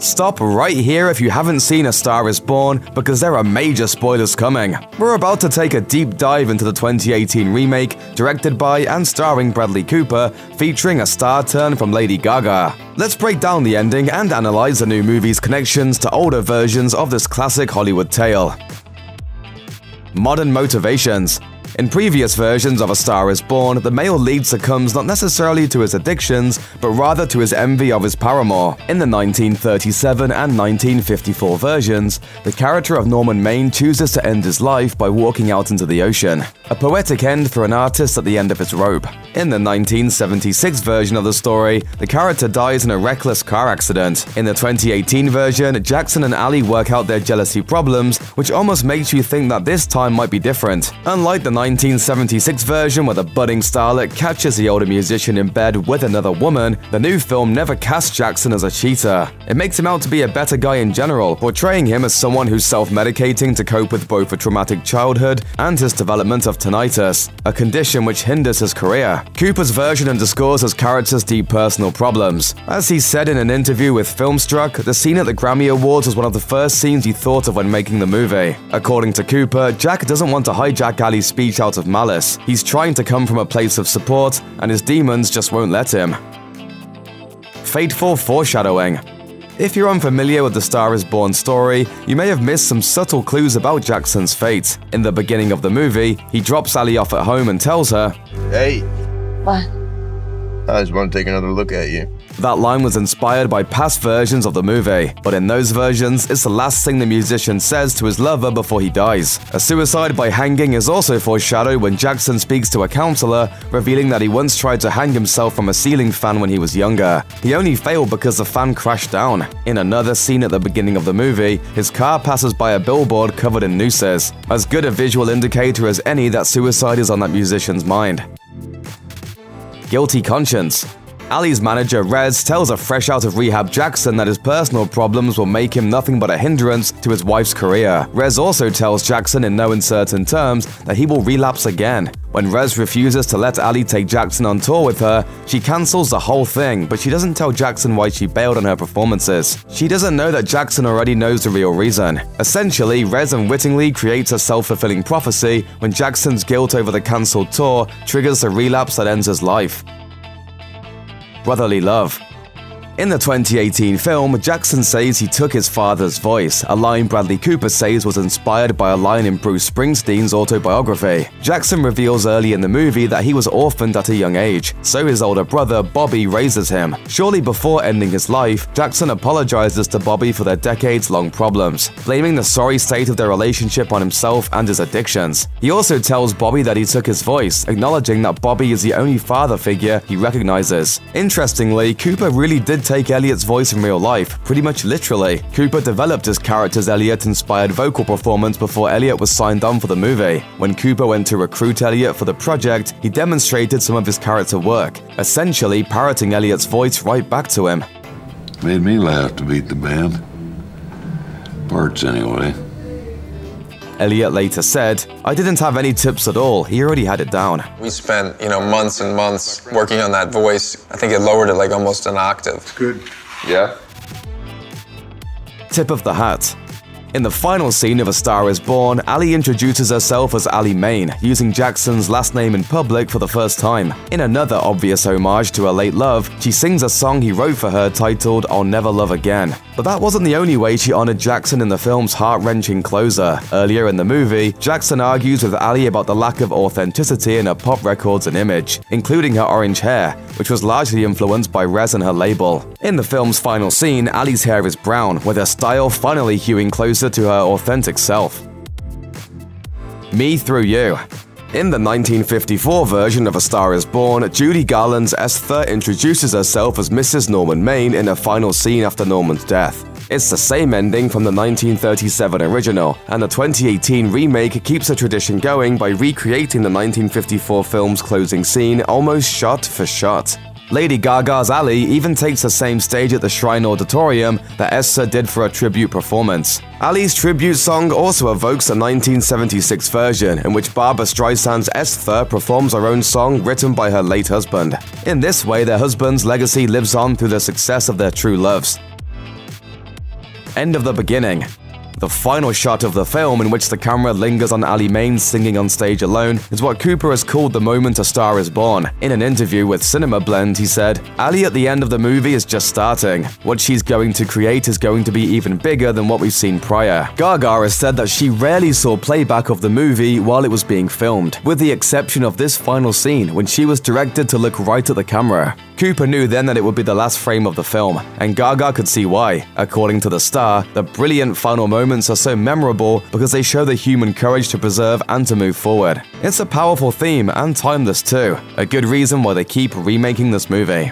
Stop right here if you haven't seen A Star is Born, because there are major spoilers coming. We're about to take a deep dive into the 2018 remake, directed by and starring Bradley Cooper, featuring a star turn from Lady Gaga. Let's break down the ending and analyze the new movie's connections to older versions of this classic Hollywood tale. Modern motivations. In previous versions of A Star is Born, the male lead succumbs not necessarily to his addictions, but rather to his envy of his paramour. In the 1937 and 1954 versions, the character of Norman Maine chooses to end his life by walking out into the ocean, a poetic end for an artist at the end of his rope. In the 1976 version of the story, the character dies in a reckless car accident. In the 2018 version, Jackson and Ali work out their jealousy problems, which almost makes you think that this time might be different. Unlike the 1976 version where the budding starlet catches the older musician in bed with another woman, the new film never casts Jackson as a cheater. It makes him out to be a better guy in general, portraying him as someone who's self-medicating to cope with both a traumatic childhood and his development of tinnitus, a condition which hinders his career. Cooper's version underscores his character's deep personal problems. As he said in an interview with Filmstruck, the scene at the Grammy Awards was one of the first scenes he thought of when making the movie. According to Cooper, Jack doesn't want to hijack Ali's speech out of malice. He's trying to come from a place of support, and his demons just won't let him. Fateful foreshadowing. If you're unfamiliar with the Star is Born story, you may have missed some subtle clues about Jackson's fate. In the beginning of the movie, he drops Ali off at home and tells her, "Hey. What? I just want to take another look at you." That line was inspired by past versions of the movie, but in those versions, it's the last thing the musician says to his lover before he dies. A suicide by hanging is also foreshadowed when Jackson speaks to a counselor, revealing that he once tried to hang himself from a ceiling fan when he was younger. He only failed because the fan crashed down. In another scene at the beginning of the movie, his car passes by a billboard covered in nooses, as good a visual indicator as any that suicide is on that musician's mind. Guilty conscience. Ali's manager, Rez, tells a fresh out of rehab Jackson that his personal problems will make him nothing but a hindrance to his wife's career. Rez also tells Jackson in no uncertain terms that he will relapse again. When Rez refuses to let Ali take Jackson on tour with her, she cancels the whole thing, but she doesn't tell Jackson why she bailed on her performances. She doesn't know that Jackson already knows the real reason. Essentially, Rez unwittingly creates a self-fulfilling prophecy when Jackson's guilt over the cancelled tour triggers the relapse that ends his life. Brotherly love. In the 2018 film, Jackson says he took his father's voice, a line Bradley Cooper says was inspired by a line in Bruce Springsteen's autobiography. Jackson reveals early in the movie that he was orphaned at a young age, so his older brother, Bobby, raises him. Shortly before ending his life, Jackson apologizes to Bobby for their decades-long problems, blaming the sorry state of their relationship on himself and his addictions. He also tells Bobby that he took his voice, acknowledging that Bobby is the only father figure he recognizes. Interestingly, Cooper really did take Elliot's voice in real life, pretty much literally. Cooper developed his character's Elliot-inspired vocal performance before Elliot was signed on for the movie. When Cooper went to recruit Elliot for the project, he demonstrated some of his character work, essentially parroting Elliot's voice right back to him. Made me laugh to beat the band. Parts anyway. Elliot later said, "I didn't have any tips at all, he already had it down." We spent, months and months working on that voice. I think it lowered it like almost an octave. It's good. Yeah. Tip of the hat. In the final scene of A Star is Born, Ali introduces herself as Ali Maine, using Jackson's last name in public for the first time. In another obvious homage to her late love, she sings a song he wrote for her titled I'll Never Love Again. But that wasn't the only way she honored Jackson in the film's heart-wrenching closer. Earlier in the movie, Jackson argues with Ali about the lack of authenticity in her pop records and image, including her orange hair, which was largely influenced by Rez and her label. In the film's final scene, Ali's hair is brown, with her style finally hewing closer to her authentic self. Me Through You. In the 1954 version of A Star is Born, Judy Garland's Esther introduces herself as Mrs. Norman Maine in her final scene after Norman's death. It's the same ending from the 1937 original, and the 2018 remake keeps the tradition going by recreating the 1954 film's closing scene almost shot for shot. Lady Gaga's Ali even takes the same stage at the Shrine Auditorium that Esther did for a tribute performance. Ali's tribute song also evokes a 1976 version in which Barbra Streisand's Esther performs her own song written by her late husband. In this way, their husband's legacy lives on through the success of their true loves. end of the beginning. The final shot of the film, in which the camera lingers on Ali Main singing on stage alone, is what Cooper has called the moment a star is born. In an interview with Cinema Blend, he said, "Ali at the end of the movie is just starting. What she's going to create is going to be even bigger than what we've seen prior." Gaga has said that she rarely saw playback of the movie while it was being filmed, with the exception of this final scene when she was directed to look right at the camera. Cooper knew then that it would be the last frame of the film, and Gaga could see why. According to the star, the brilliant final moments are so memorable because they show the human courage to preserve and to move forward. It's a powerful theme and timeless too, a good reason why they keep remaking this movie.